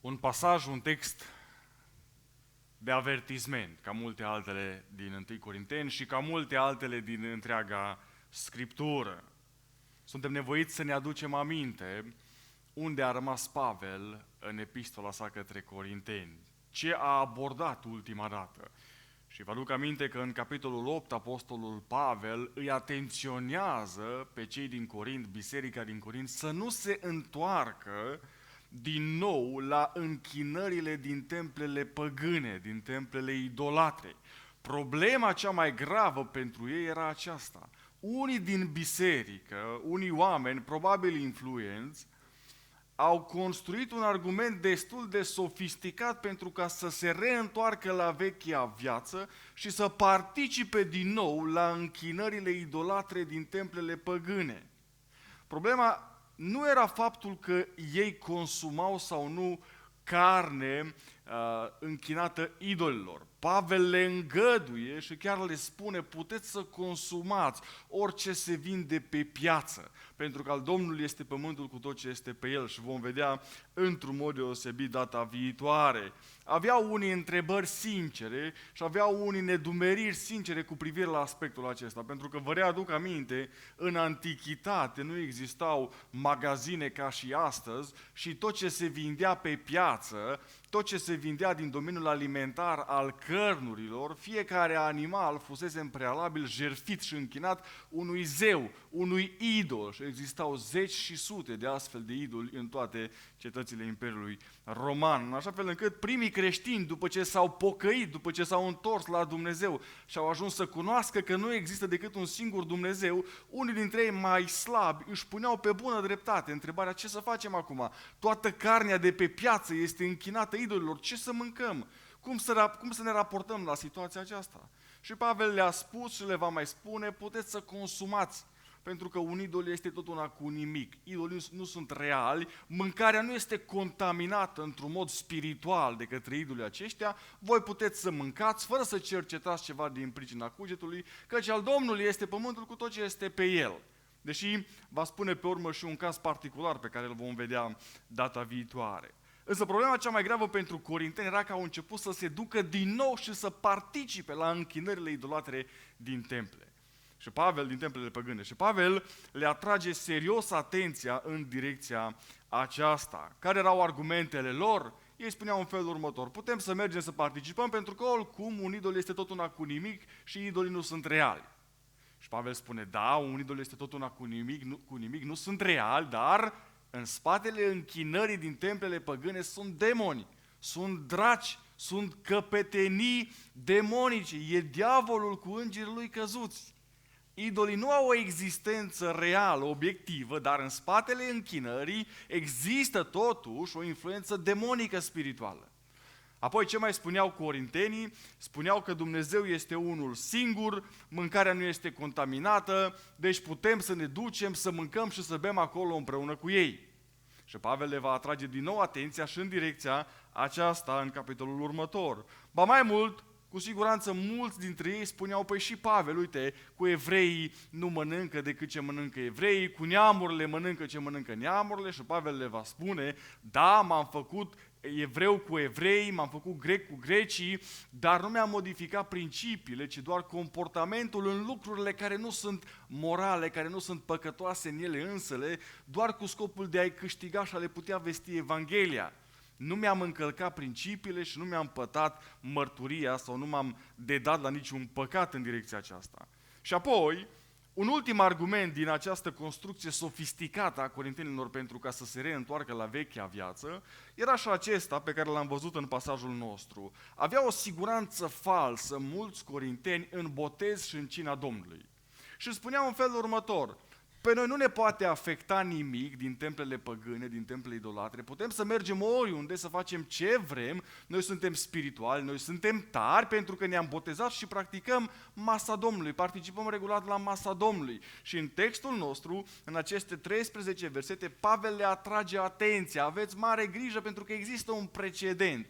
un pasaj, un text de avertisment, ca multe altele din 1 Corinteni și ca multe altele din întreaga Scriptură. Suntem nevoiți să ne aducem aminte unde a rămas Pavel în epistola sa către Corinteni, ce a abordat ultima dată. Și vă aduc aminte că în capitolul 8, apostolul Pavel îi atenționează pe cei din Corint, biserica din Corint, să nu se întoarcă din nou la închinările din templele păgâne, din templele idolatre. Problema cea mai gravă pentru ei era aceasta. Unii din biserică, unii oameni, probabil influenți, au construit un argument destul de sofisticat pentru ca să se reîntoarcă la vechea viață și să participe din nou la închinările idolatre din templele păgâne. Problema nu era faptul că ei consumau sau nu carne închinată idolilor. Pavel le îngăduie și chiar le spune: puteți să consumați orice se vinde pe piață, pentru că al Domnului este pământul cu tot ce este pe el, și vom vedea într-un mod deosebit data viitoare. Aveau unii întrebări sincere și aveau unii nedumeriri sincere cu privire la aspectul acesta, pentru că vă readuc aminte, în antichitate nu existau magazine ca și astăzi și tot ce se vindea pe piață, tot ce se vindea din domeniul alimentar al cărnurilor, fiecare animal fusese în prealabil jertfit și închinat unui zeu, unui idol, și existau zeci și sute de astfel de idoli în toate cetățile Imperiului Roman, în așa fel încât primii creștini, după ce s-au pocăit, după ce s-au întors la Dumnezeu și au ajuns să cunoască că nu există decât un singur Dumnezeu, unii dintre ei mai slabi își puneau pe bună dreptate întrebarea: ce să facem acum? Toată carnea de pe piață este închinată idolilor, ce să mâncăm? Cum să ne raportăm la situația aceasta? Și Pavel le-a spus și le va mai spune: puteți să consumați, pentru că un idol este tot una cu nimic. Idolii nu sunt reali, mâncarea nu este contaminată într-un mod spiritual de către idolii aceștia, voi puteți să mâncați fără să cercetați ceva din pricina cugetului, căci al Domnului este pământul cu tot ce este pe el. Deși va spune pe urmă și un caz particular pe care îl vom vedea data viitoare. Însă problema cea mai gravă pentru corinteni era că au început să se ducă din nou și să participe la închinările idolatre din temple. Și Pavel, din templele păgâne. Și Pavel le atrage serios atenția în direcția aceasta. Care erau argumentele lor? Ei spuneau în felul următor: putem să mergem să participăm pentru că oricum un idol este tot una cu nimic și idolii nu sunt reali. Și Pavel spune: da, un idol este tot una cu nimic, nu sunt reali, dar în spatele închinării din templele păgâne sunt demoni, sunt draci, sunt căpetenii demonice, e diavolul cu îngerii lui căzuți. Idolii nu au o existență reală, obiectivă, dar în spatele închinării există totuși o influență demonică spirituală. Apoi ce mai spuneau corintenii? Spuneau că Dumnezeu este unul singur, mâncarea nu este contaminată, deci putem să ne ducem, să mâncăm și să bem acolo împreună cu ei. Și Pavel le va atrage din nou atenția și în direcția aceasta în capitolul următor. Ba mai mult, cu siguranță mulți dintre ei spuneau: păi și Pavel, uite, cu evreii nu mănâncă decât ce mănâncă evreii, cu neamurile mănâncă ce mănâncă neamurile. Și Pavel le va spune: da, m-am făcut evreu cu evrei, m-am făcut grec cu grecii, dar nu mi-am modificat principiile, ci doar comportamentul în lucrurile care nu sunt morale, care nu sunt păcătoase în ele însele, doar cu scopul de a-i câștiga și a le putea vesti Evanghelia. Nu mi-am încălcat principiile și nu mi-am pătat mărturia sau nu m-am dedat la niciun păcat în direcția aceasta. Și apoi, un ultim argument din această construcție sofisticată a corintenilor pentru ca să se reîntoarcă la vechea viață era și acesta pe care l-am văzut în pasajul nostru. Avea o siguranță falsă mulți corinteni în botez și în cina Domnului. Și spuneau în felul următor: pe noi nu ne poate afecta nimic din templele păgâne, din templele idolatre, putem să mergem oriunde, să facem ce vrem, noi suntem spirituali, noi suntem tari pentru că ne-am botezat și practicăm masa Domnului, participăm regulat la masa Domnului. Și în textul nostru, în aceste 13 versete, Pavel le atrage atenția: aveți mare grijă pentru că există un precedent.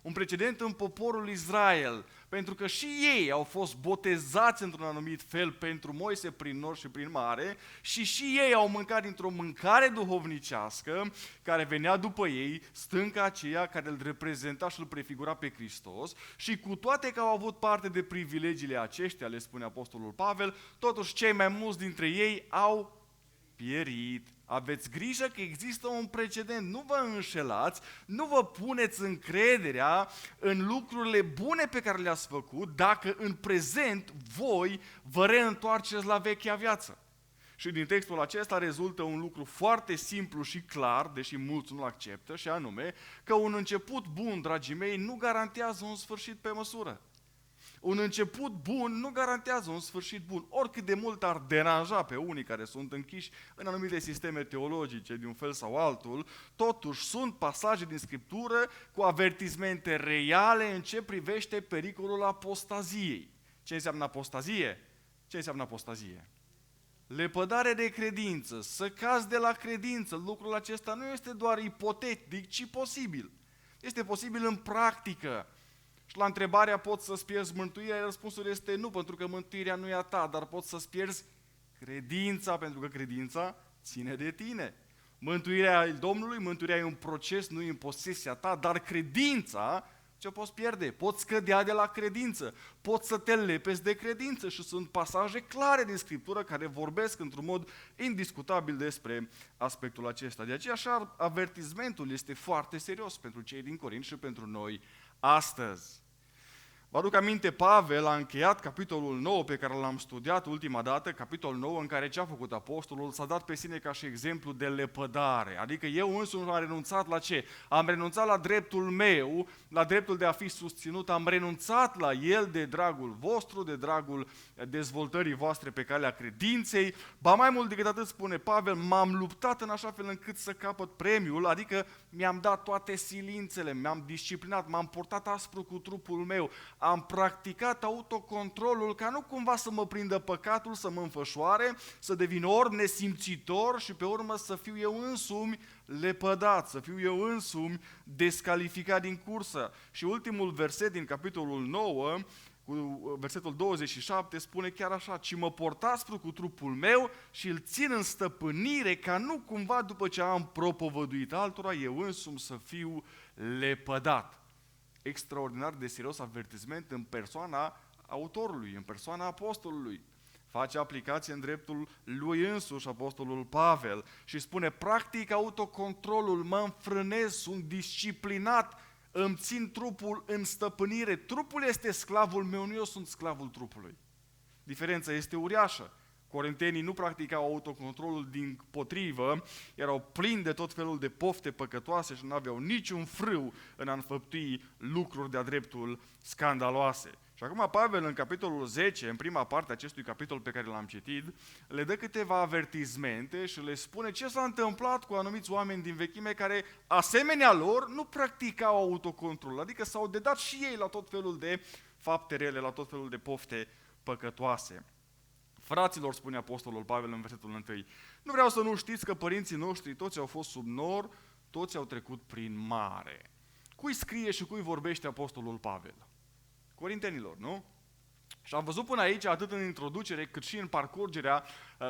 un precedent în poporul Israel, pentru că și ei au fost botezați într-un anumit fel pentru Moise prin nor și prin mare și ei au mâncat dintr-o mâncare duhovnicească care venea după ei, stânca aceea care îl reprezenta și îl prefigura pe Hristos, și cu toate că au avut parte de privilegiile aceștia, le spune Apostolul Pavel, totuși cei mai mulți dintre ei au pierit. Aveți grijă că există un precedent, nu vă înșelați, nu vă puneți încrederea în lucrurile bune pe care le-ați făcut dacă în prezent voi vă reîntoarceți la vechea viață. Și din textul acesta rezultă un lucru foarte simplu și clar, deși mulți nu-l acceptă, și anume că un început bun, dragii mei, nu garantează un sfârșit pe măsură. Un început bun nu garantează un sfârșit bun. Oricât de mult ar deranja pe unii care sunt închiși în anumite sisteme teologice, de un fel sau altul, totuși sunt pasaje din Scriptură cu avertismente reale în ce privește pericolul apostaziei. Ce înseamnă apostazie? Ce înseamnă apostazie? Lepădare de credință, să cazi de la credință. Lucrul acesta nu este doar ipotetic, ci posibil. Este posibil în practică. Și la întrebarea poți să-ți pierzi mântuirea, răspunsul este nu, pentru că mântuirea nu e a ta, dar poți să-ți pierzi credința, pentru că credința ține de tine. Mântuirea Domnului, mântuirea e un proces, nu e în posesia ta, dar credința ce poți pierde? Poți scădea de la credință, poți să te lepezi de credință și sunt pasaje clare din Scriptură care vorbesc într-un mod indiscutabil despre aspectul acesta. De aceea așa avertismentul este foarte serios pentru cei din Corint și pentru noi astăzi. Vă aduc aminte, Pavel a încheiat capitolul 9 pe care l-am studiat ultima dată, capitolul 9 în care ce a făcut apostolul? S-a dat pe sine ca și exemplu de lepădare. Adică eu însumi am renunțat la ce? Am renunțat la dreptul meu, la dreptul de a fi susținut, am renunțat la el de dragul vostru, de dragul dezvoltării voastre pe calea credinței. Ba mai mult decât atât, spune Pavel, m-am luptat în așa fel încât să capăt premiul, adică mi-am dat toate silințele, mi-am disciplinat, m-am portat aspru cu trupul meu, am practicat autocontrolul ca nu cumva să mă prindă păcatul, să mă înfășoare, să devin orb, nesimțitor și pe urmă să fiu eu însumi lepădat, să fiu eu însumi descalificat din cursă. Și ultimul verset din capitolul 9, cu versetul 27, spune chiar așa: ci mă port aspru cu trupul meu și îl țin în stăpânire ca nu cumva după ce am propovăduit altora, eu însumi să fiu lepădat. Extraordinar de serios avertisment în persoana autorului, în persoana apostolului. Face aplicație în dreptul lui însuși, apostolul Pavel, și spune, practic autocontrolul, mă înfrânez, sunt disciplinat, îmi țin trupul în stăpânire. Trupul este sclavul meu, nu eu sunt sclavul trupului. Diferența este uriașă. Corintenii nu practicau autocontrolul, dimpotrivă, erau plini de tot felul de pofte păcătoase și nu aveau niciun frâu în a înfăptui lucruri de-a dreptul scandaloase. Și acum Pavel, în capitolul 10, în prima parte a acestui capitol pe care l-am citit, le dă câteva avertismente și le spune ce s-a întâmplat cu anumiți oameni din vechime care, asemenea lor, nu practicau autocontrol, adică s-au dedat și ei la tot felul de fapte rele, la tot felul de pofte păcătoase. Fraților, spune apostolul Pavel în versetul 1, nu vreau să nu știți că părinții noștri toți au fost sub nor, toți au trecut prin mare. Cui scrie și cui vorbește apostolul Pavel? Corintenilor, nu? Și am văzut până aici, atât în introducere cât și în parcurgerea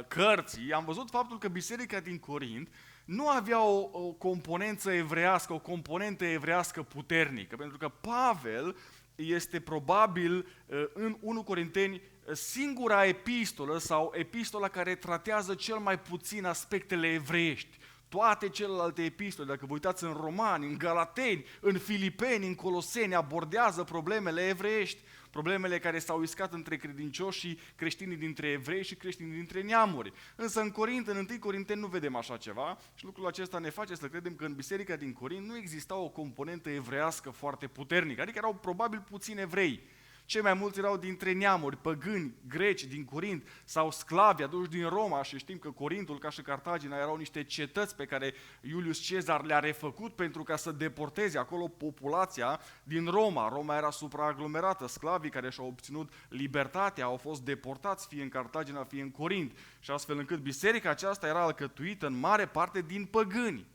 cărții, am văzut faptul că biserica din Corint nu avea o componență evrească, o componentă evrească puternică, pentru că Pavel este probabil în 1 Corinteni singura epistolă sau epistola care tratează cel mai puțin aspectele evreiești. Toate celelalte epistole, dacă vă uitați în Romani, în Galateni, în Filipeni, în Coloseni, abordează problemele evreiești, problemele care s-au iscat între credincioși și creștinii dintre evrei și creștinii dintre neamuri. Însă în Corint, în 1 Corinteni, nu vedem așa ceva și lucrul acesta ne face să credem că în biserica din Corint nu exista o componentă evrească foarte puternică, adică erau probabil puțini evrei. Cei mai mulți erau dintre neamuri, păgâni, greci din Corint sau sclavi aduși din Roma și știm că Corintul ca și Cartagina erau niște cetăți pe care Iulius Cezar le-a refăcut pentru ca să deporteze acolo populația din Roma. Roma era supraaglomerată, sclavii care și-au obținut libertatea au fost deportați fie în Cartagina, fie în Corint și astfel încât biserica aceasta era alcătuită în mare parte din păgâni.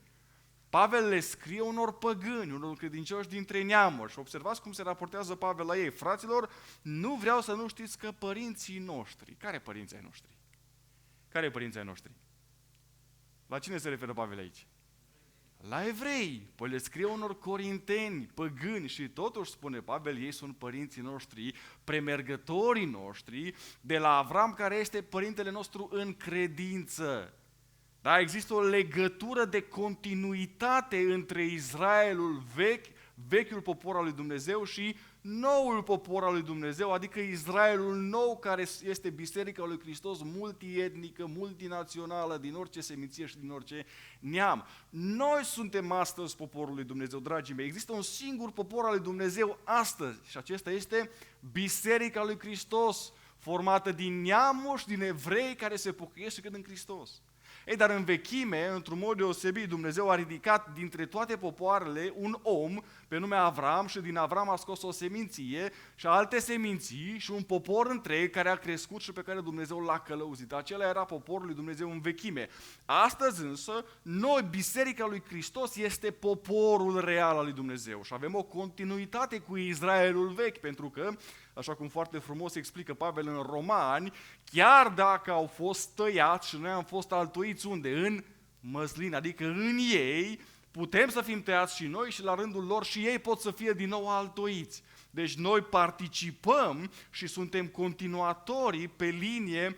Pavel le scrie unor păgâni, unor credincioși dintre neamuri și observați cum se raportează Pavel la ei. Fraților, nu vreau să nu știți că părinții noștri, care părinții ai noștri? Care părinții ai noștri? La cine se referă Pavel aici? La evrei. Păi le scrie unor corinteni, păgâni și totuși spune Pavel, ei sunt părinții noștri, premergătorii noștri, de la Avram care este părintele nostru în credință. Da, există o legătură de continuitate între Israelul vechi, vechiul popor al lui Dumnezeu și noul popor al lui Dumnezeu, adică Israelul nou care este Biserica lui Hristos multietnică, multinațională, din orice seminție și din orice neam. Noi suntem astăzi poporul lui Dumnezeu, dragii mei. Există un singur popor al lui Dumnezeu astăzi și acesta este Biserica lui Hristos, formată din neamuri și din evrei care se pocăiesc și cred în Hristos. Ei, dar în vechime, într-un mod deosebit, Dumnezeu a ridicat dintre toate popoarele un om pe nume Avram și din Avram a scos o seminție și alte seminții și un popor întreg care a crescut și pe care Dumnezeu l-a călăuzit. Acela era poporul lui Dumnezeu în vechime. Astăzi însă, noi, Biserica lui Hristos, este poporul real al lui Dumnezeu și avem o continuitate cu Israelul vechi, pentru că, așa cum foarte frumos explică Pavel în Romani, chiar dacă au fost tăiați și noi am fost altoiți unde? În măslin, adică în ei putem să fim tăiați și noi și la rândul lor și ei pot să fie din nou altoiți. Deci noi participăm și suntem continuatorii pe linia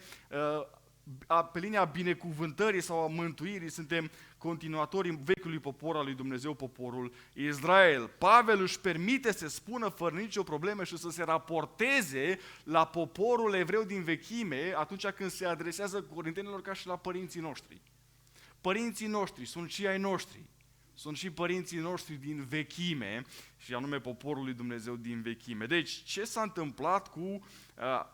binecuvântării sau a mântuirii, suntem continuatorii vechiului popor al lui Dumnezeu, poporul Israel. Pavel își permite să spună fără nicio problemă și să se raporteze la poporul evreu din vechime atunci când se adresează corintenilor ca și la părinții noștri. Părinții noștri sunt și ai noștri, sunt și părinții noștri din vechime și anume poporul lui Dumnezeu din vechime. Deci, ce s-a întâmplat cu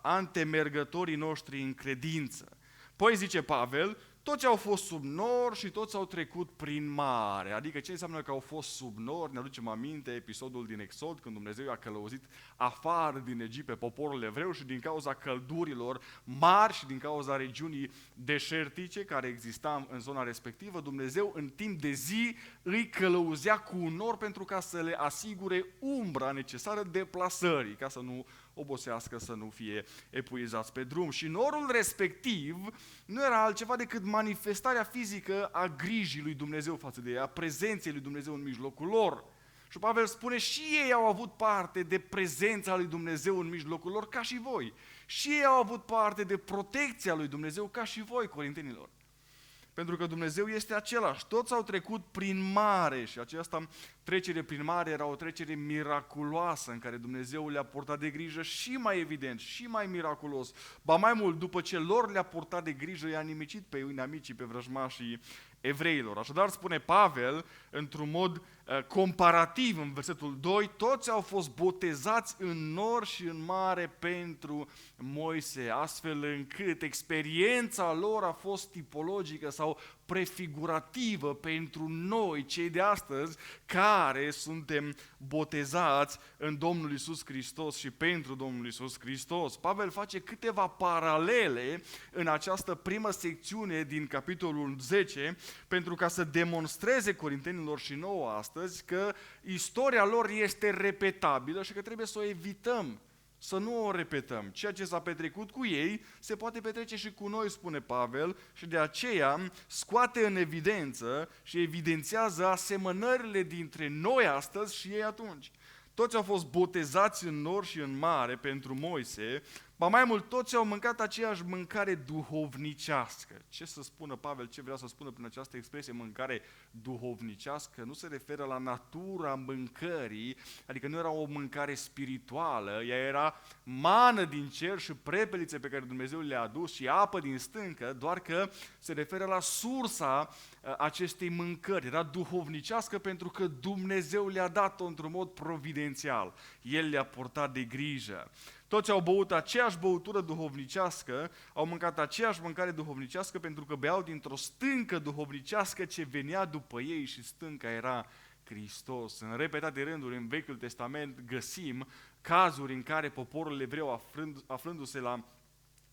antemergătorii noștri în credință? Păi zice Pavel, toți au fost sub nor și toți au trecut prin mare. Adică ce înseamnă că au fost sub nor? Ne aducem aminte episodul din Exod, când Dumnezeu a călăuzit afară din Egipt pe poporul evreu și din cauza căldurilor mari și din cauza regiunii deșertice care exista în zona respectivă, Dumnezeu în timp de zi îi călăuzea cu un nor pentru ca să le asigure umbra necesară deplasării, ca să nu obosească, să nu fie epuizați pe drum. Și norul respectiv nu era altceva decât manifestarea fizică a grijii lui Dumnezeu față de ei, a prezenței lui Dumnezeu în mijlocul lor. Și Pavel spune, și ei au avut parte de prezența lui Dumnezeu în mijlocul lor ca și voi. Și ei au avut parte de protecția lui Dumnezeu ca și voi, corintenilor. Pentru că Dumnezeu este același. Toți au trecut prin mare și aceasta trecere prin mare era o trecere miraculoasă în care Dumnezeu le-a purtat de grijă și mai evident, și mai miraculos. Ba mai mult, după ce lor le-a purtat de grijă, i-a nimicit pe inamicii, pe vrăjmașii evreilor. Așadar spune Pavel, într-un mod comparativ în versetul 2, toți au fost botezați în nor și în mare pentru Moise, astfel încât experiența lor a fost tipologică sau prefigurativă pentru noi, cei de astăzi, care suntem botezați în Domnul Iisus Hristos și pentru Domnul Iisus Hristos. Pavel face câteva paralele în această primă secțiune din capitolul 10 pentru ca să demonstreze corintenilor și nouă astăzi că istoria lor este repetabilă și că trebuie să o evităm, să nu o repetăm. Ceea ce s-a petrecut cu ei se poate petrece și cu noi, spune Pavel, și de aceea scoate în evidență și evidențiază asemănările dintre noi astăzi și ei atunci. Toți au fost botezați în nor și în mare pentru Moise, ba mai mult, toți au mâncat aceeași mâncare duhovnicească. Ce să spună Pavel, ce vrea să spună prin această expresie mâncare duhovnicească? Nu se referă la natura mâncării, adică nu era o mâncare spirituală, ea era mană din cer și prepelițe pe care Dumnezeu le-a adus și apă din stâncă, doar că se referă la sursa acestei mâncări. Era duhovnicească pentru că Dumnezeu le-a dat-o într-un mod providențial. El le-a purtat de grijă. Toți au băut aceeași băutură duhovnicească, au mâncat aceeași mâncare duhovnicească pentru că beau dintr-o stâncă duhovnicească ce venea după ei și stânca era Hristos. În repetate rânduri în Vechiul Testament găsim cazuri în care poporul evreu aflându-se la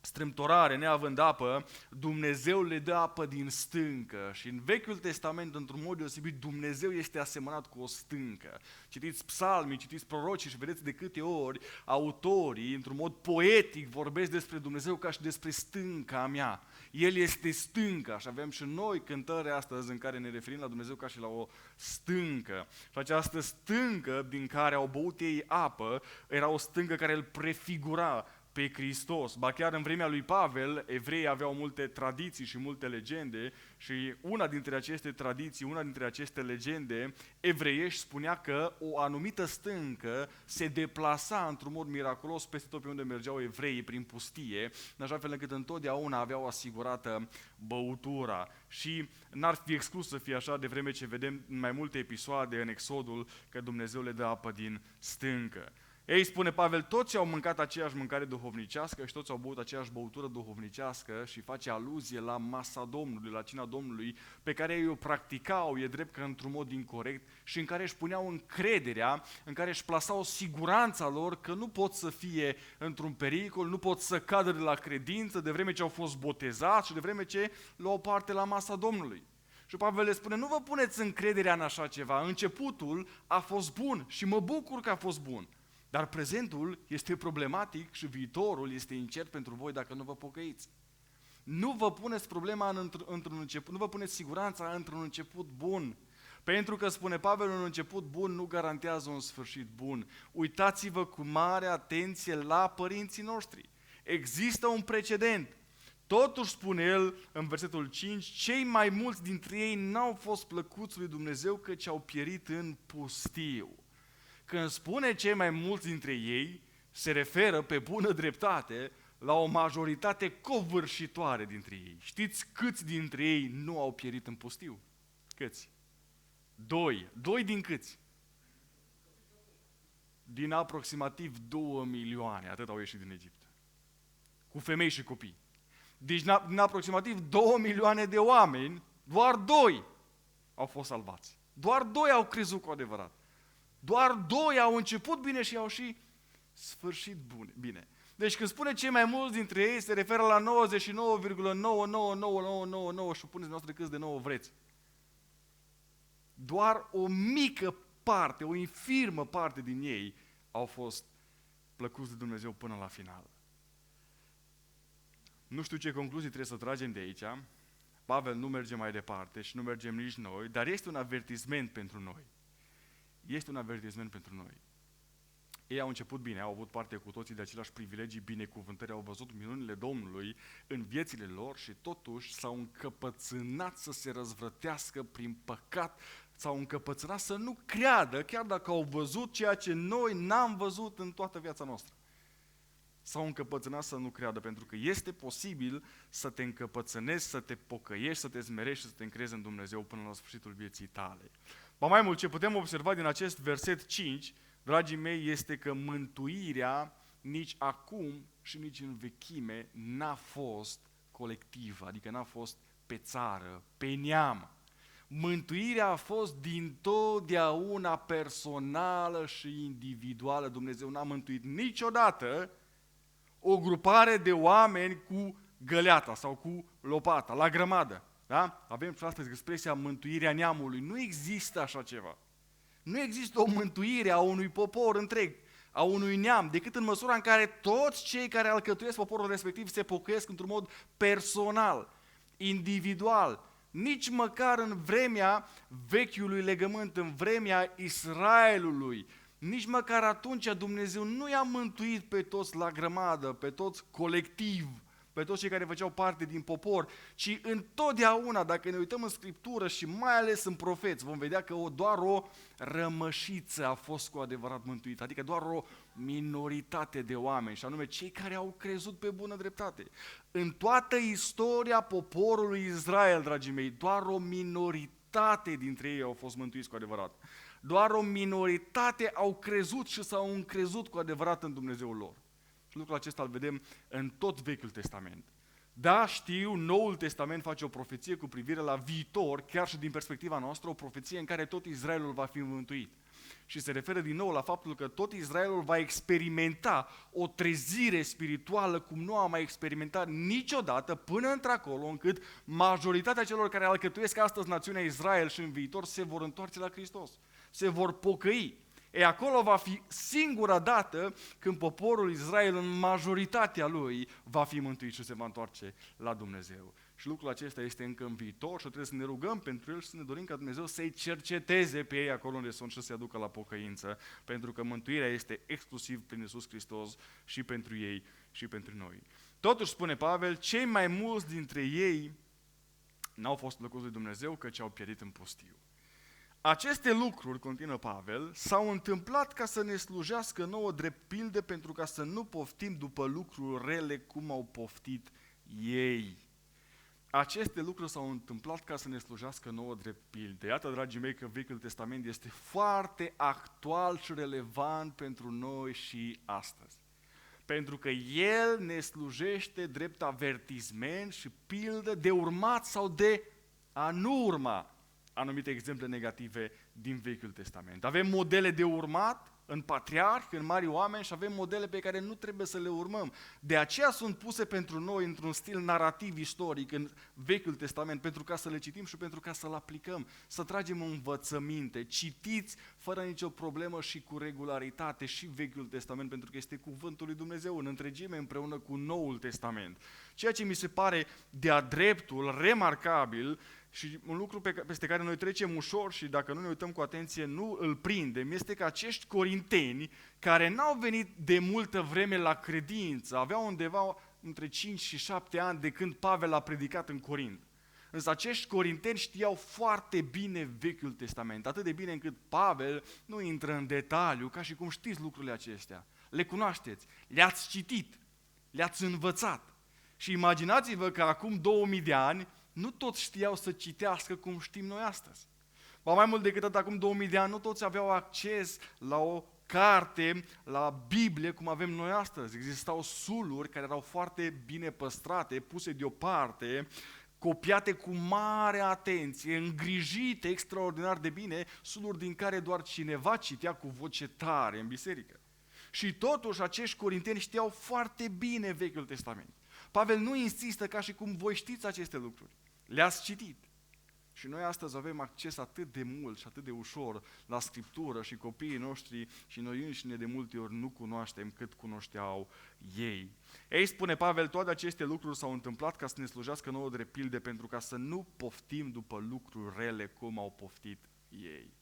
strâmtorare, neavând apă, Dumnezeu le dă apă din stâncă. Și în Vechiul Testament, într-un mod deosebit, Dumnezeu este asemănat cu o stâncă. Citiți psalmii, citiți prorocii și vedeți de câte ori autorii, într-un mod poetic, vorbesc despre Dumnezeu ca și despre stânca mea. El este stânca și avem și noi cântări astăzi în care ne referim la Dumnezeu ca și la o stâncă. Și această stâncă din care au băut ei apă era o stâncă care îl prefigura pe Hristos. Ba chiar în vremea lui Pavel, evreii aveau multe tradiții și multe legende și una dintre aceste tradiții, una dintre aceste legende evreiești spunea că o anumită stâncă se deplasa într-un mod miraculos peste tot pe unde mergeau evreii prin pustie, în așa fel încât întotdeauna aveau asigurată băutura. Și n-ar fi exclus să fie așa, de vreme ce vedem în mai multe episoade în Exodul că Dumnezeu le dă apă din stâncă. Ei, spune Pavel, toți au mâncat aceeași mâncare duhovnicească și toți au băut aceeași băutură duhovnicească și face aluzie la masa Domnului, la cina Domnului, pe care ei o practicau, e drept că într-un mod incorect, și în care își puneau încrederea, în care își plasau siguranța lor că nu pot să fie într-un pericol, nu pot să cadă de la credință, de vreme ce au fost botezați și de vreme ce luau parte la masa Domnului. Și Pavel le spune, nu vă puneți încrederea în așa ceva, începutul a fost bun și mă bucur că a fost bun. Dar prezentul este problematic și viitorul este incert pentru voi dacă nu vă pocăiți. Nu vă puneți problema într-un început, nu vă puneți siguranța într-un început bun. Pentru că, spune Pavel, un început bun nu garantează un sfârșit bun. Uitați-vă cu mare atenție la părinții noștri. Există un precedent. Totuși, spune el în versetul 5, cei mai mulți dintre ei n-au fost plăcuți lui Dumnezeu căci au pierit în pustiu. Când spune cei mai mulți dintre ei, se referă pe bună dreptate la o majoritate covârșitoare dintre ei. Știți câți dintre ei nu au pierit în pustiu? Câți? 2. 2 din câți? Din aproximativ 2 milioane, atât au ieșit din Egipt. Cu femei și copii. Deci din aproximativ 2 milioane de oameni, doar 2 au fost salvați. Doar 2 au crezut cu adevărat. Doar 2 au început bine și au și sfârșit bine. Deci când spune cei mai mulți dintre ei, se referă la 99,99999 și puneți noastră câți de 9 vreți. Doar o mică parte, o infirmă parte din ei au fost plăcuți de Dumnezeu până la final. Nu știu ce concluzii trebuie să tragem de aici. Pavel nu merge mai departe și nu mergem nici noi, dar este un avertisment pentru noi. Este un avertisment pentru noi. Ei au început bine, au avut parte cu toții de aceleași privilegii, binecuvântări, au văzut minunile Domnului în viețile lor și totuși s-au încăpățânat să se răzvrătească prin păcat, s-au încăpățânat să nu creadă, chiar dacă au văzut ceea ce noi n-am văzut în toată viața noastră. S-au încăpățânat să nu creadă, pentru că este posibil să te încăpățânezi, să te pocăiești, să te smerești și să te încrezi în Dumnezeu până la sfârșitul vieții tale. Ba mai mult, ce putem observa din acest verset 5, dragii mei, este că mântuirea nici acum și nici în vechime n-a fost colectivă, adică n-a fost pe țară, pe neam. Mântuirea a fost dintotdeauna personală și individuală. Dumnezeu n-a mântuit niciodată o grupare de oameni cu găleata sau cu lopata, la grămadă. Da? Avem și astăzi expresia mântuirea neamului. Nu există așa ceva. Nu există o mântuire a unui popor întreg, a unui neam, decât în măsura în care toți cei care alcătuiesc poporul respectiv se pocăiesc într-un mod personal, individual. Nici măcar în vremea vechiului legământ, în vremea Israelului, nici măcar atunci Dumnezeu nu i-a mântuit pe toți la grămadă, pe toți colectiv, pe toți cei care făceau parte din popor, ci întotdeauna, dacă ne uităm în Scriptură și mai ales în profeți, vom vedea că doar o rămășiță a fost cu adevărat mântuită, adică doar o minoritate de oameni, și anume cei care au crezut pe bună dreptate. În toată istoria poporului Israel, dragii mei, doar o minoritate dintre ei au fost mântuiți cu adevărat. Doar o minoritate au crezut și s-au încrezut cu adevărat în Dumnezeul lor. Și lucrul acesta îl vedem în tot Vechiul Testament. Da, știu, Noul Testament face o profeție cu privire la viitor, chiar și din perspectiva noastră, o profeție în care tot Israelul va fi mântuit. și se referă din nou la faptul că tot Israelul va experimenta o trezire spirituală cum nu a mai experimentat niciodată până într-acolo încât majoritatea celor care alcătuiesc astăzi națiunea Israel și în viitor se vor întoarce la Hristos, se vor pocăi. Acolo va fi singura dată când poporul Israel în majoritatea lui va fi mântuit și se va întoarce la Dumnezeu. Și lucrul acesta este încă în viitor și trebuie să ne rugăm pentru el și să ne dorim ca Dumnezeu să-i cerceteze pe ei acolo unde sunt și să-i aducă la pocăință, pentru că mântuirea este exclusiv prin Iisus Hristos și pentru ei și pentru noi. Totuși, spune Pavel, cei mai mulți dintre ei n-au fost plăcuți lui Dumnezeu, căci au pierit în pustiu. Aceste lucruri, continuă Pavel, s-au întâmplat ca să ne slujească nouă drept pilde pentru ca să nu poftim după lucruri rele cum au poftit ei. Aceste lucruri s-au întâmplat ca să ne slujească nouă drept pilde. Iată, dragii mei, că Vechiul Testament este foarte actual și relevant pentru noi și astăzi. Pentru că el ne slujește drept avertisment și pildă de urmat sau de a nu urma anumite exemple negative din Vechiul Testament. Avem modele de urmat în patriarhi, în mari oameni și avem modele pe care nu trebuie să le urmăm. De aceea sunt puse pentru noi într-un stil narrativ istoric în Vechiul Testament, pentru ca să le citim și pentru ca să le aplicăm, să tragem învățăminte. Citiți fără nicio problemă și cu regularitate și Vechiul Testament, pentru că este cuvântul lui Dumnezeu în întregime împreună cu Noul Testament. Ceea ce mi se pare de-a dreptul, remarcabil, și un lucru peste care noi trecem ușor și dacă nu ne uităm cu atenție nu îl prindem, este că acești corinteni care n-au venit de multă vreme la credință, aveau undeva între 5 și 7 ani de când Pavel a predicat în Corint. Însă acești corinteni știau foarte bine Vechiul Testament, atât de bine încât Pavel nu intră în detaliu, ca și cum știți lucrurile acestea. Le cunoașteți, le-ați citit, le-ați învățat. Și imaginați-vă că acum 2000 de ani nu toți știau să citească cum știm noi astăzi. Ba mai mult decât atât, acum 2000 de ani nu toți aveau acces la o carte, la Biblie, cum avem noi astăzi. Existau suluri care erau foarte bine păstrate, puse deoparte, copiate cu mare atenție, îngrijite extraordinar de bine, suluri din care doar cineva citea cu voce tare în biserică. Și totuși acești corinteni știau foarte bine Vechiul Testament. Pavel nu insistă ca și cum voi știți aceste lucruri. Le-ați citit. Și noi astăzi avem acces atât de mult și atât de ușor la Scriptură și copiii noștri și noi înșine de multe ori nu cunoaștem cât cunoșteau ei. Ei, spune Pavel, toate aceste lucruri s-au întâmplat ca să ne slujească nouă drept pilde pentru ca să nu poftim după lucruri rele cum au poftit ei.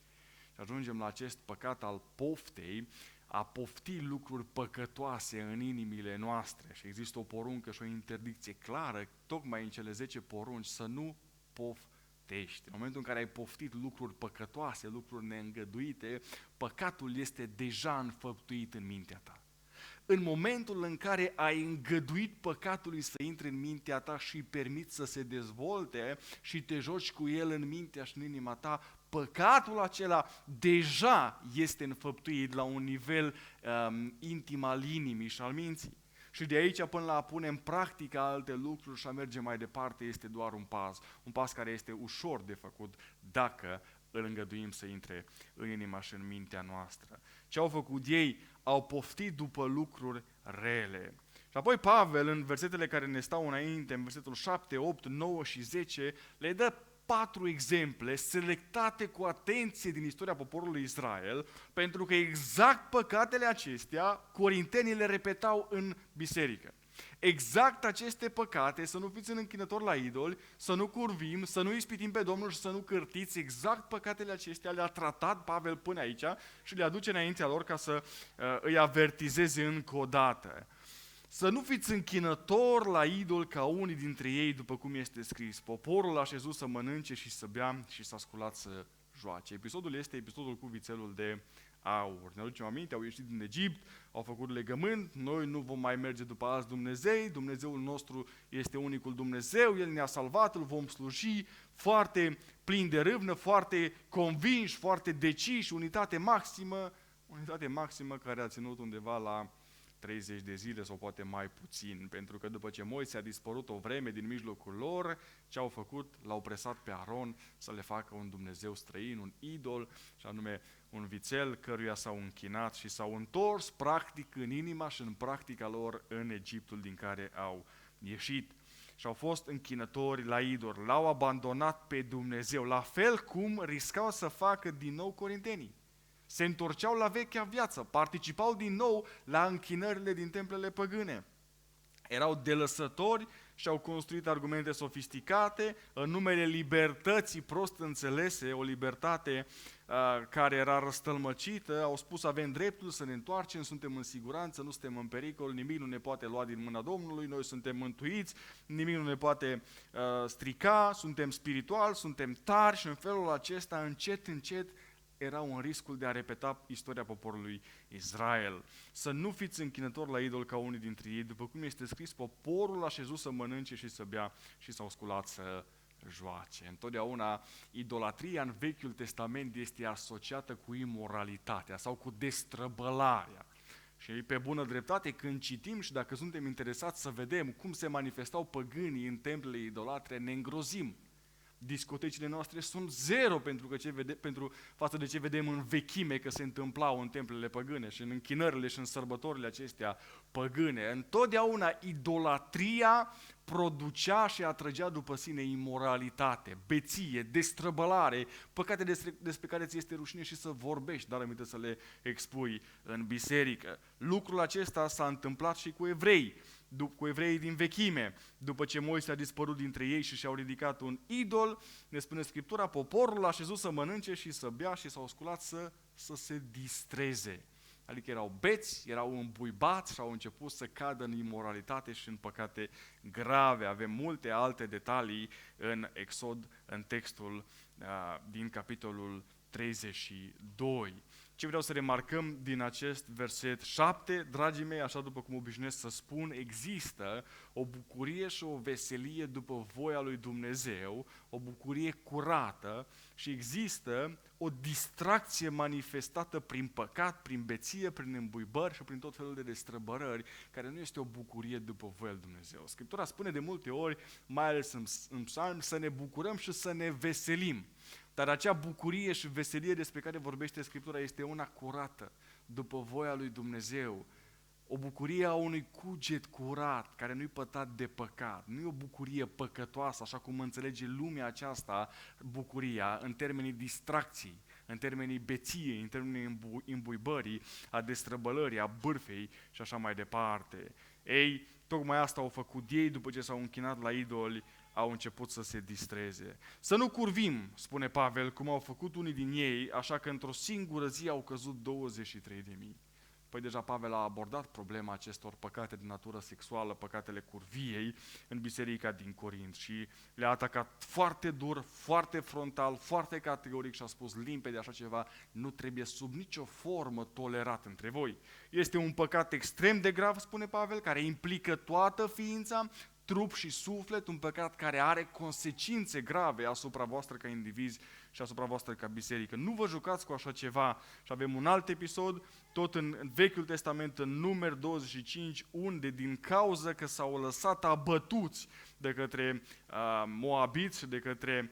Și ajungem la acest păcat al poftei, a pofti lucruri păcătoase în inimile noastre. Și există o poruncă și o interdicție clară, tocmai în cele 10 porunci, să nu poftești. În momentul în care ai poftit lucruri păcătoase, lucruri neîngăduite, păcatul este deja înfăptuit în mintea ta. În momentul în care ai îngăduit păcatului să intre în mintea ta și îi permiți să se dezvolte și te joci cu el în mintea și în inima ta, păcatul acela deja este înfăptuit la un nivel intim al inimii și al minții. Și de aici până la a pune în practică alte lucruri și a merge mai departe este doar un pas care este ușor de făcut dacă îl îngăduim să intre în inima și în mintea noastră. Ce au făcut ei? Au poftit după lucruri rele. Și apoi Pavel, în versetele care ne stau înainte, în versetul 7, 8, 9 și 10, le dă 4 exemple selectate cu atenție din istoria poporului Israel, pentru că exact păcatele acestea corintenii le repetau în biserică. Exact aceste păcate, să nu fiți închinători la idoli, să nu curvim, să nu ispitim pe Domnul și să nu cârtiți, exact păcatele acestea le-a tratat Pavel până aici și le aduce înaintea lor ca să îi avertizeze încă o dată. Să nu fiți închinători la idol ca unii dintre ei, după cum este scris. Poporul a șezut să mănânce și să bea și s-a sculat să joace. Episodul este episodul cu vițelul de aur. Ne aducem aminte, au ieșit din Egipt, au făcut legământ, noi nu vom mai merge după alți Dumnezei, Dumnezeul nostru este unicul Dumnezeu, El ne-a salvat, îl vom sluji, foarte plini de râvnă, foarte convinși, foarte deciși, unitate maximă care a ținut undeva la 30 de zile sau poate mai puțin, pentru că după ce Moise a dispărut o vreme din mijlocul lor, ce au făcut? L-au presat pe Aron să le facă un Dumnezeu străin, un idol, și anume un vițel căruia s-au închinat și s-au întors practic în inima și în practica lor în Egiptul din care au ieșit. Și au fost închinători la idol, l-au abandonat pe Dumnezeu, la fel cum riscau să facă din nou corintenii. Se întorceau la vechea viață, participau din nou la închinările din templele păgâne. Erau delăsători și au construit argumente sofisticate în numele libertății prost înțelese, o libertate care era răstălmăcită. Au spus: avem dreptul să ne întoarcem, suntem în siguranță, nu suntem în pericol, nimic nu ne poate lua din mâna Domnului, noi suntem mântuiți, nimic nu ne poate strica, suntem spirituali, suntem tari. Și în felul acesta, încet, încet, erau în riscul de a repeta istoria poporului Israel. Să nu fiți închinători la idol ca unii dintre ei, după cum este scris: poporul a șezut să mănânce și să bea și s-au sculat să joace. Întotdeauna idolatria în Vechiul Testament este asociată cu imoralitatea sau cu destrăbălarea. Și pe bună dreptate, când citim și dacă suntem interesați să vedem cum se manifestau păgânii în templele idolatre, ne îngrozim. Discotecile noastre sunt zero față de ce vedem în vechime că se întâmplau în templele păgâne și în închinările și în sărbătorile acestea păgâne. Întotdeauna idolatria producea și atrăgea după sine imoralitate, beție, destrăbălare, păcate despre care ți este rușine și să vorbești, dar aminte să le expui în biserică. Lucrul acesta s-a întâmplat și cu evrei din vechime. După ce Moise a dispărut dintre ei și și-au ridicat un idol, ne spune Scriptura, poporul a șezut să mănânce și să bea și s-au sculat să se distreze. Adică erau beți, erau îmbuibați și au început să cadă în imoralitate și în păcate grave. Avem multe alte detalii în Exod, în textul din capitolul 32. Ce vreau să remarcăm din acest verset 7, dragii mei, așa după cum obișnuiesc să spun, există o bucurie și o veselie după voia lui Dumnezeu, o bucurie curată, și există o distracție manifestată prin păcat, prin beție, prin îmbuibări și prin tot felul de destrăbărări, care nu este o bucurie după voia lui Dumnezeu. Scriptura spune de multe ori, mai ales în psalm, să ne bucurăm și să ne veselim. Dar acea bucurie și veselie despre care vorbește Scriptura este una curată, după voia lui Dumnezeu. O bucurie a unui cuget curat, care nu-i pătat de păcat. Nu e o bucurie păcătoasă, așa cum înțelege lumea aceasta bucuria, în termenii distracției, în termenii beției, în termenii îmbuibării, a destrăbălării, a bârfei și așa mai departe. Ei, tocmai asta au făcut ei după ce s-au închinat la idoli, au început să se distreze. Să nu curvim, spune Pavel, cum au făcut unii din ei, așa că într-o singură zi au căzut 23.000. Păi deja Pavel a abordat problema acestor păcate de natură sexuală, păcatele curviei, în biserica din Corint și le-a atacat foarte dur, foarte frontal, foarte categoric și a spus limpede: așa ceva nu trebuie sub nicio formă tolerat între voi. Este un păcat extrem de grav, spune Pavel, care implică toată ființa, trup și suflet, un păcat care are consecințe grave asupra voastră ca indivizi și asupra voastră ca biserică. Nu vă jucați cu așa ceva. Și avem un alt episod, tot în Vechiul Testament, în Numeri 25, unde din cauza că s-au lăsat abătuți de către moabiți și de către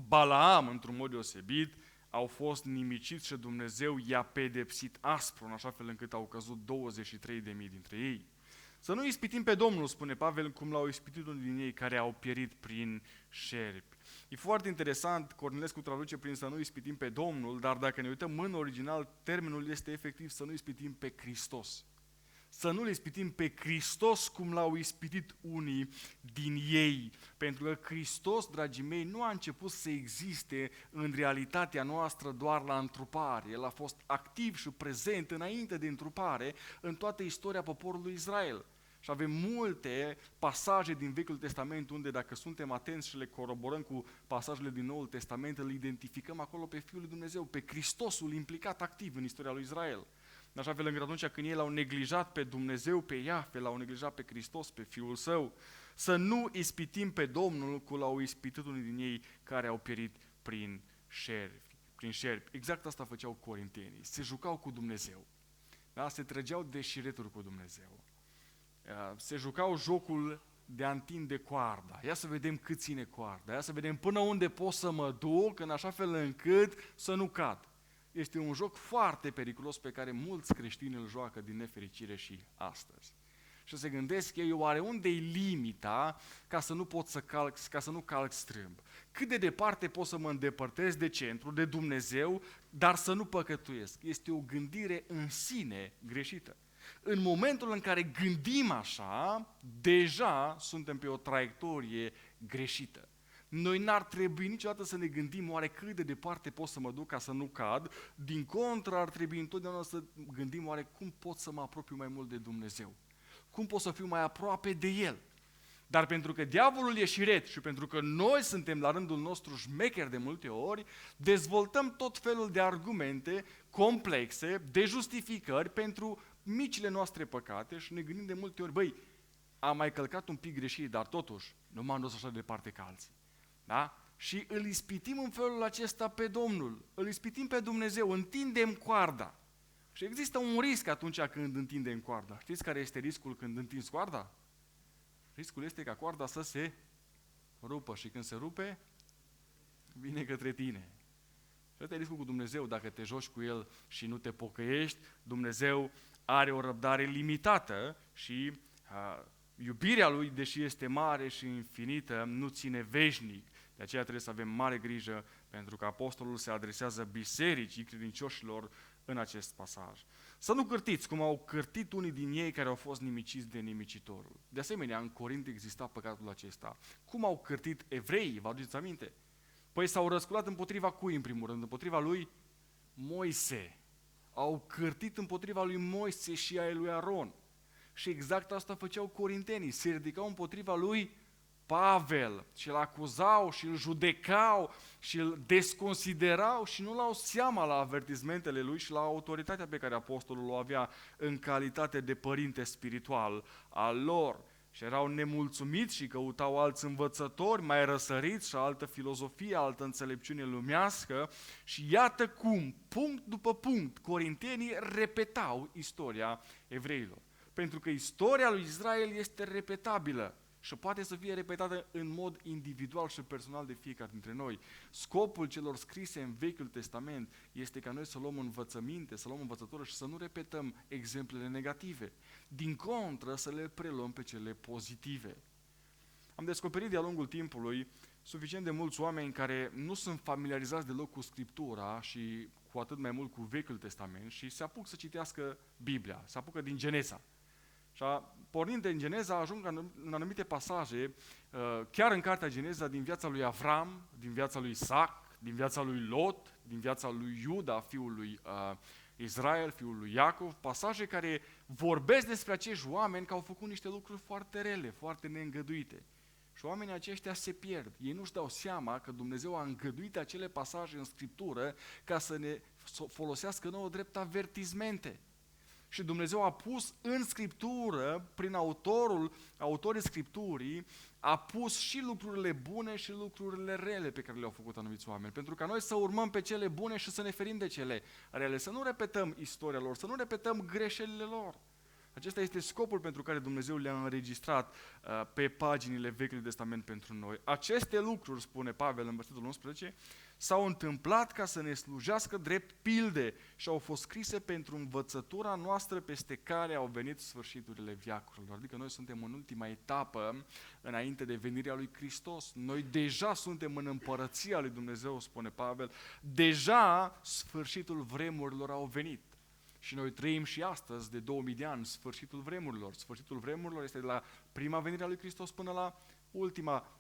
Balaam într-un mod deosebit, au fost nimiciți și Dumnezeu i-a pedepsit aspru, în așa fel încât au căzut 23.000 dintre ei. Să nu ispitim pe Domnul, spune Pavel, cum l-au ispitit unii din ei care au pierit prin șerpi. E foarte interesant, Cornilescu traduce prin să nu ispitim pe Domnul, dar dacă ne uităm în original, termenul este efectiv să nu ispitim pe Hristos. Să nu-L ispitim pe Hristos cum l-au ispitit unii din ei. Pentru că Hristos, dragii mei, nu a început să existe în realitatea noastră doar la întrupare. El a fost activ și prezent înainte de întrupare în toată istoria poporului Israel. Și avem multe pasaje din Vechiul Testament unde, dacă suntem atenți și le coroborăm cu pasajele din Noul Testament, îl identificăm acolo pe Fiul lui Dumnezeu, pe Hristosul implicat activ în istoria lui Israel. În așa fel încât atunci când ei l-au neglijat pe Dumnezeu, pe Iahve, l-au neglijat pe Hristos, pe Fiul Său, să nu ispitim pe Domnul cum l-au ispitit unii din ei care au pierit prin șerpi. Exact asta făceau corintenii, se jucau cu Dumnezeu. Da? Se trăgeau de șireturi cu Dumnezeu. Se jucau jocul de a întinde coarda. Ia să vedem cât ține coarda. Ia să vedem până unde pot să mă duc, în așa fel încât să nu cad. Este un joc foarte periculos pe care mulți creștini îl joacă din nefericire și astăzi. Și se gândesc eu, oare unde-i limita ca să nu pot să calc, ca să nu calc strâmb? Cât de departe pot să mă îndepărtez de centru, de Dumnezeu, dar să nu păcătuiesc? Este o gândire în sine greșită. În momentul în care gândim așa, deja suntem pe o traiectorie greșită. Noi n-ar trebui niciodată să ne gândim oare cât de departe pot să mă duc ca să nu cad, din contră ar trebui întotdeauna să gândim oare cum pot să mă apropiu mai mult de Dumnezeu, cum pot să fiu mai aproape de El. Dar pentru că diavolul e șiret și pentru că noi suntem la rândul nostru șmecheri de multe ori, dezvoltăm tot felul de argumente complexe, de justificări pentru micile noastre păcate și ne gândim de multe ori, băi, am mai călcat un pic greșit, dar totuși nu m-am dus așa de departe ca alții. Da? Și îl ispitim în felul acesta pe Domnul, îl ispitim pe Dumnezeu, întindem coarda. Și există un risc atunci când întindem coarda. Știți care este riscul când întinzi coarda? Riscul este ca coarda să se rupă și când se rupe, vine către tine. Și ăsta e riscul cu Dumnezeu, dacă te joci cu El și nu te pocăiești, Dumnezeu are o răbdare limitată și iubirea Lui, deși este mare și infinită, nu ține veșnic. De aceea trebuie să avem mare grijă, pentru că apostolul se adresează bisericii credincioșilor în acest pasaj. Să nu cârtiți, cum au cârtit unii din ei care au fost nimiciți de nimicitorul. De asemenea, în Corint exista păcatul acesta. Cum au cârtit evreii, vă aduceți aminte? Păi s-au răsculat împotriva cui, în primul rând? Împotriva lui Moise. Au cârtit împotriva lui Moise și a lui Aron. Și exact asta făceau corintenii, se ridicau împotriva lui Pavel și îl acuzau și îl judecau și îl desconsiderau și nu luau seama la avertismentele lui și la autoritatea pe care apostolul o avea în calitate de părinte spiritual al lor. Și erau nemulțumiți și căutau alți învățători mai răsăriți și altă filozofie, altă înțelepciune lumească și iată cum, punct după punct, corintenii repetau istoria evreilor. Pentru că istoria lui Israel este repetabilă și poate să fie repetată în mod individual și personal de fiecare dintre noi. Scopul celor scrise în Vechiul Testament este ca noi să luăm învățăminte, să luăm învățătură și să nu repetăm exemplele negative. Din contră, să le preluăm pe cele pozitive. Am descoperit de-a lungul timpului suficient de mulți oameni care nu sunt familiarizați deloc cu Scriptura și cu atât mai mult cu Vechiul Testament și se apucă să citească Biblia, se apucă din Geneza. Și pornind din Geneza, ajung în anumite pasaje, chiar în cartea Geneza, din viața lui Avram, din viața lui Isaac, din viața lui Lot, din viața lui Iuda, fiul lui Israel, fiul lui Iacov, pasaje care vorbesc despre acești oameni că au făcut niște lucruri foarte rele, foarte neîngăduite. Și oamenii aceștia se pierd. Ei nu-și dau seama că Dumnezeu a îngăduit acele pasaje în Scriptură ca să ne folosească nouă drept avertismente. Și Dumnezeu a pus în Scriptură, prin autorii Scripturii, a pus și lucrurile bune și lucrurile rele pe care le-au făcut anumiți oameni. Pentru ca noi să urmăm pe cele bune și să ne ferim de cele rele, să nu repetăm istoria lor, să nu repetăm greșelile lor. Acesta este scopul pentru care Dumnezeu le-a înregistrat pe paginile Vechiului Testament pentru noi. Aceste lucruri, spune Pavel în versetul 11, s-au întâmplat ca să ne slujească drept pilde și au fost scrise pentru învățătura noastră peste care au venit sfârșiturile veacurilor. Adică noi suntem în ultima etapă înainte de venirea lui Hristos. Noi deja suntem în împărăția lui Dumnezeu, spune Pavel. Deja sfârșitul vremurilor au venit. Și noi trăim și astăzi, de 2000 de ani, sfârșitul vremurilor. Sfârșitul vremurilor este de la prima venire a lui Hristos până la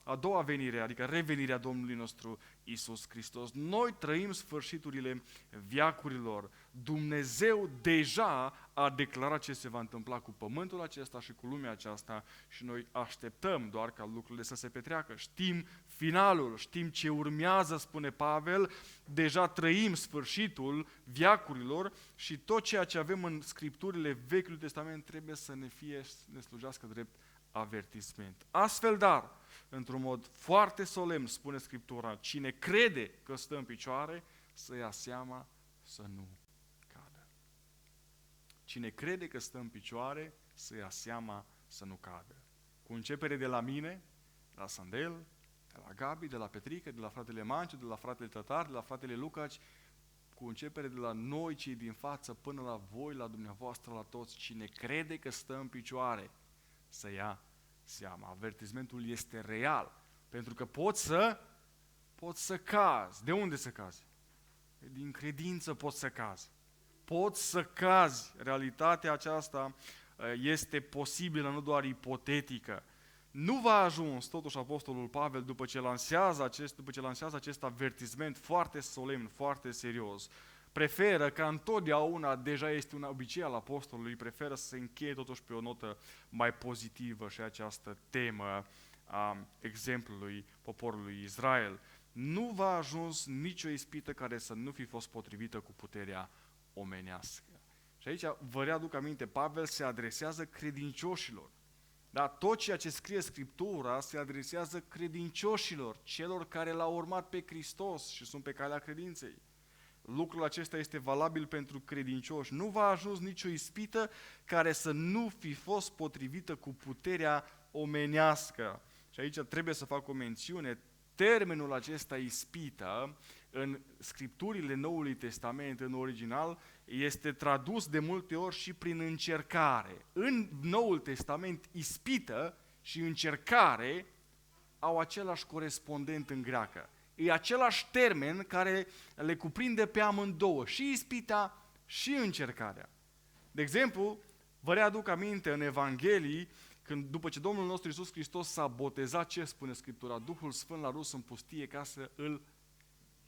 a doua venire, adică revenirea Domnului nostru Iisus Hristos. Noi trăim sfârșiturile veacurilor. Dumnezeu deja a declarat ce se va întâmpla cu pământul acesta și cu lumea aceasta și noi așteptăm doar ca lucrurile să se petreacă. Știm finalul, știm ce urmează, spune Pavel, deja trăim sfârșitul veacurilor și tot ceea ce avem în Scripturile Vechiului Testament trebuie să ne slujească drept avertisment. Astfel, dar, într-un mod foarte solemn, spune Scriptura, cine crede că stă în picioare, să ia seama să nu cadă. Cine crede că stă în picioare, să ia seama să nu cadă. Cu începere de la mine, de la Sandel, de la Gabi, de la Petrică, de la fratele Manciu, de la fratele Tătar, de la fratele Lucaci, cu începere de la noi cei din față până la voi, la dumneavoastră, la toți, cine crede că stă în picioare, să ia seama. Avertismentul este real, pentru că poți să cazi. De unde să cazi? Din credință poți să cazi. Poți să cazi. Realitatea aceasta este posibilă, nu doar ipotetică. Nu v-a ajuns totuși Apostolul Pavel după ce lansează acest avertisment foarte solemn, foarte serios. Preferă, ca întotdeauna deja este un obicei al apostolului, preferă să se încheie totuși pe o notă mai pozitivă și această temă a exemplului poporului Israel. Nu v-a ajuns nicio ispită care să nu fi fost potrivită cu puterea omenească. Și aici vă readuc aminte, Pavel se adresează credincioșilor. Dar tot ceea ce scrie Scriptura se adresează credincioșilor, celor care l-au urmat pe Hristos și sunt pe calea credinței. Lucrul acesta este valabil pentru credincioși. Nu v-a ajuns nicio ispită care să nu fi fost potrivită cu puterea omenească. Și aici trebuie să fac o mențiune. Termenul acesta ispită în Scripturile Noului Testament, în original, este tradus de multe ori și prin încercare. În Noul Testament, ispită și încercare au același corespondent în greacă. E același termen care le cuprinde pe amândouă, și ispita și încercarea. De exemplu, vă readuc aminte în Evanghelii, când după ce Domnul nostru Iisus Hristos s-a botezat, ce spune Scriptura? Duhul Sfânt l-a dus în pustie ca să îl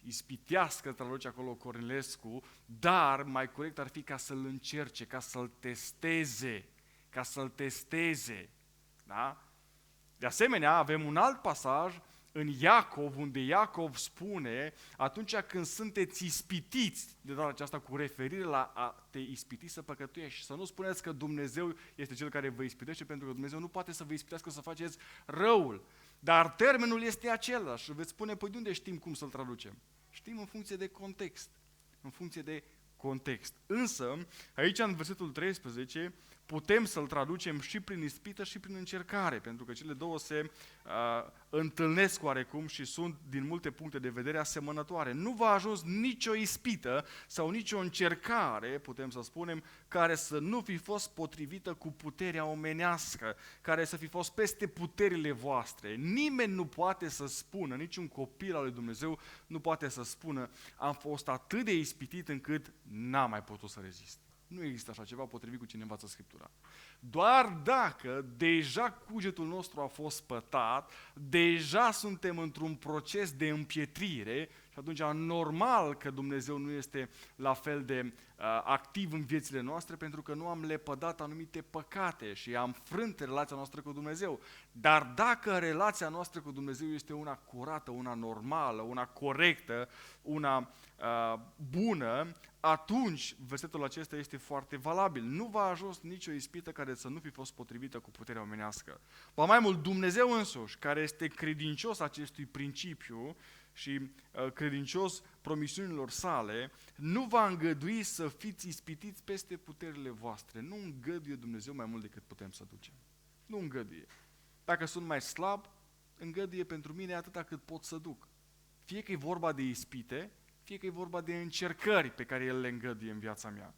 ispitească, traduce acolo Cornilescu, dar mai corect ar fi ca să-l încerce, ca să-l testeze. Da? De asemenea, avem un alt pasaj în Iacov, unde Iacov spune, atunci când sunteți ispitiți, de data aceasta cu referire la a te ispiti să păcătuiești, și să nu spuneți că Dumnezeu este Cel care vă ispitește, pentru că Dumnezeu nu poate să vă ispitească să faceți răul. Dar termenul este același. Veți spune, păi de unde știm cum să-l traducem? Știm în funcție de context. În funcție de context. Însă, aici în versetul 13, putem să-l traducem și prin ispită și prin încercare, pentru că cele două se întâlnesc oarecum și sunt din multe puncte de vedere asemănătoare. Nu v-a ajuns nicio ispită sau nicio încercare, putem să spunem, care să nu fi fost potrivită cu puterea omenească, care să fi fost peste puterile voastre. Nimeni nu poate să spună, niciun copil al lui Dumnezeu nu poate să spună, am fost atât de ispitit încât n-am mai putut să rezist. Nu există așa ceva potrivit cu cine învață Scriptura. Doar dacă deja cugetul nostru a fost pătat, deja suntem într-un proces de împietrire și atunci normal că Dumnezeu nu este la fel de activ în viețile noastre, pentru că nu am lepădat anumite păcate și am frânt relația noastră cu Dumnezeu. Dar dacă relația noastră cu Dumnezeu este una curată, una normală, una corectă, una bună, atunci versetul acesta este foarte valabil. Nu v-a ajuns nicio ispită care să nu fi fost potrivită cu puterea omenească. Ba mai mult, Dumnezeu însuși, care este credincios acestui principiu și credincios promisiunilor sale, nu va îngădui să fiți ispitiți peste puterile voastre. Nu îngăduie Dumnezeu mai mult decât putem să ducem. Nu îngăduie. Dacă sunt mai slab, îngăduie pentru mine atâta cât pot să duc. Fie că e vorba de ispite, fie că e vorba de încercări pe care El le îngăduie în viața mea.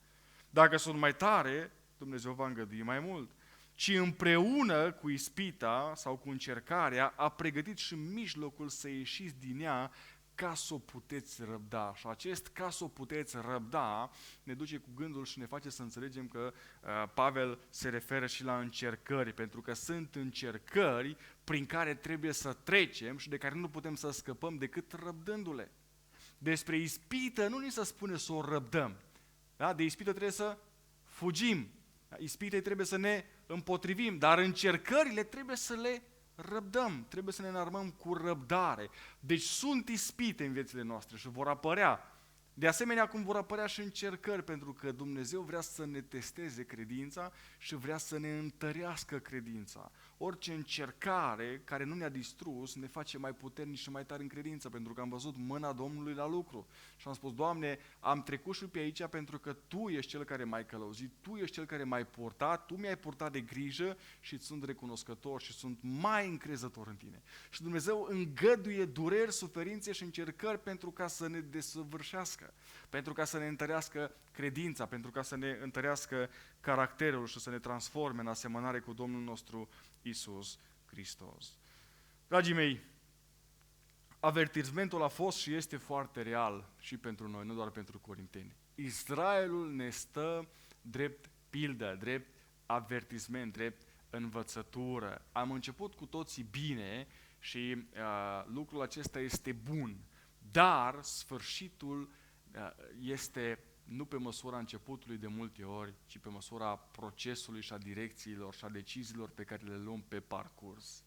Dacă sunt mai tare, Dumnezeu va îngădui mai mult. Ci împreună cu ispita sau cu încercarea a pregătit și mijlocul să ieșiți din ea ca să o puteți răbda. Și acest ca să o puteți răbda ne duce cu gândul și ne face să înțelegem că Pavel se referă și la încercări, pentru că sunt încercări prin care trebuie să trecem și de care nu putem să scăpăm decât răbdându-le. Despre ispită nu ni se spune să o răbdăm. Da? De ispită trebuie să fugim. Ispitei trebuie să ne împotrivim, dar încercările trebuie să le răbdăm, trebuie să ne înarmăm cu răbdare. Deci sunt ispite în viețile noastre și vor apărea De asemenea, cum vor apărea și încercări, pentru că Dumnezeu vrea să ne testeze credința și vrea să ne întărească credința. Orice încercare care nu ne-a distrus ne face mai puternici și mai tari în credință, pentru că am văzut mâna Domnului la lucru. Și am spus, Doamne, am trecut și pe aici pentru că Tu ești Cel care m-ai călăuzit, Tu ești Cel care m-ai purtat, Tu mi-ai purtat de grijă și îți sunt recunoscător și sunt mai încrezător în Tine. Și Dumnezeu îngăduie dureri, suferințe și încercări pentru ca să ne desăvârșească, pentru ca să ne întărească credința, pentru ca să ne întărească caracterul și să ne transforme în asemănare cu Domnul nostru Iisus Hristos. Dragii mei, avertismentul a fost și este foarte real și pentru noi, nu doar pentru corinteni. Israelul ne stă drept pildă, drept avertisment, drept învățătură. Am început cu toții bine și lucrul acesta este bun, dar sfârșitul este nu pe măsura începutului de multe ori, ci pe măsura procesului și a direcțiilor și a deciziilor pe care le luăm pe parcurs.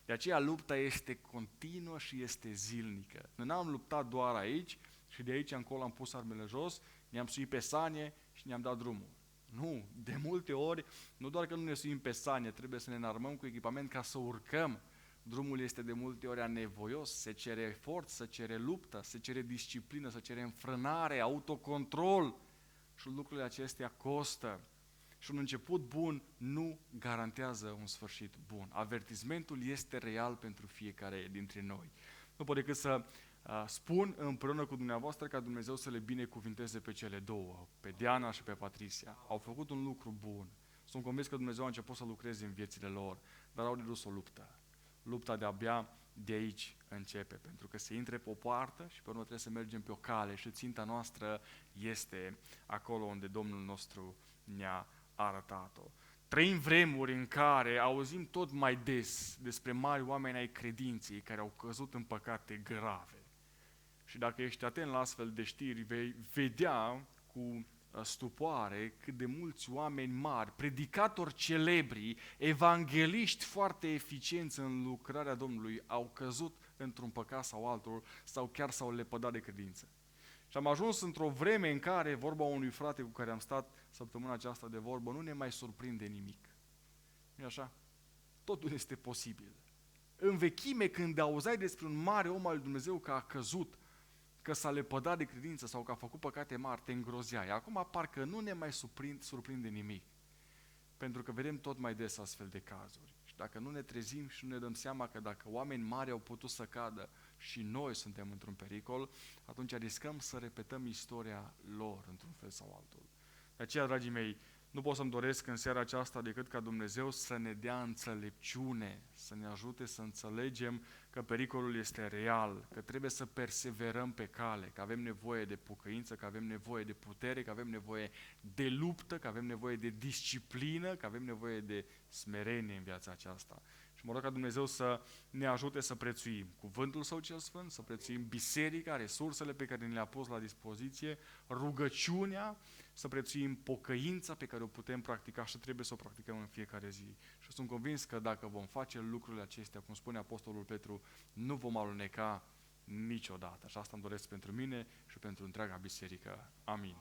De aceea lupta este continuă și este zilnică. Noi n-am luptat doar aici și de aici încolo am pus armele jos, ne-am suit pe sanie și ne-am dat drumul. Nu, de multe ori, nu doar că nu ne suim pe sanie, trebuie să ne înarmăm cu echipament ca să urcăm. Drumul este de multe ori anevoios, se cere efort, se cere luptă, se cere disciplină, se cere înfrânare, autocontrol și lucrurile acestea costă. Și un început bun nu garantează un sfârșit bun. Avertismentul este real pentru fiecare dintre noi. Nu pot decât să spun împreună cu dumneavoastră ca Dumnezeu să le binecuvinteze pe cele două, pe Diana și pe Patricia. Au făcut un lucru bun. Sunt convins că Dumnezeu a început să lucreze în viețile lor, dar au dedus o luptă. Lupta de-abia de aici începe, pentru că se intre pe o poartă și pe urmă trebuie să mergem pe o cale și ținta noastră este acolo unde Domnul nostru ne-a arătat-o. Trăim vremuri în care auzim tot mai des despre mari oameni ai credinței care au căzut în păcate grave. Și dacă ești atent la astfel de știri, vei vedea cu stupoare cât de mulți oameni mari, predicatori celebri, evangeliști foarte eficienți în lucrarea Domnului, au căzut într-un păcat sau altul sau chiar s-au lepădat de credință. Și am ajuns într-o vreme în care, vorba unui frate cu care am stat săptămâna aceasta de vorbă, nu ne mai surprinde nimic. Nu e așa? Totul este posibil. În vechime, când auzeai despre un mare om al lui Dumnezeu că a căzut, că s-a lepădat de credință sau că a făcut păcate mari, te îngrozeai. Acum parcă nu ne mai surprinde nimic. Pentru că vedem tot mai des astfel de cazuri. Și dacă nu ne trezim și nu ne dăm seama că dacă oameni mari au putut să cadă și noi suntem într-un pericol, atunci riscăm să repetăm istoria lor într-un fel sau altul. De aceea, dragii mei, nu pot să-mi doresc în seara aceasta decât ca Dumnezeu să ne dea înțelepciune, să ne ajute să înțelegem că pericolul este real, că trebuie să perseverăm pe cale, că avem nevoie de pocăință, că avem nevoie de putere, că avem nevoie de luptă, că avem nevoie de disciplină, că avem nevoie de smerenie în viața aceasta. Și mă rog ca Dumnezeu să ne ajute să prețuim cuvântul Său cel Sfânt, să prețuim biserica, resursele pe care ne le-a pus la dispoziție, rugăciunea, să prețuim pocăința pe care o putem practica și trebuie să o practicăm în fiecare zi. Și sunt convins că dacă vom face lucrurile acestea, cum spune Apostolul Petru, nu vom aluneca niciodată. Și asta îmi doresc pentru mine și pentru întreaga biserică. Amin.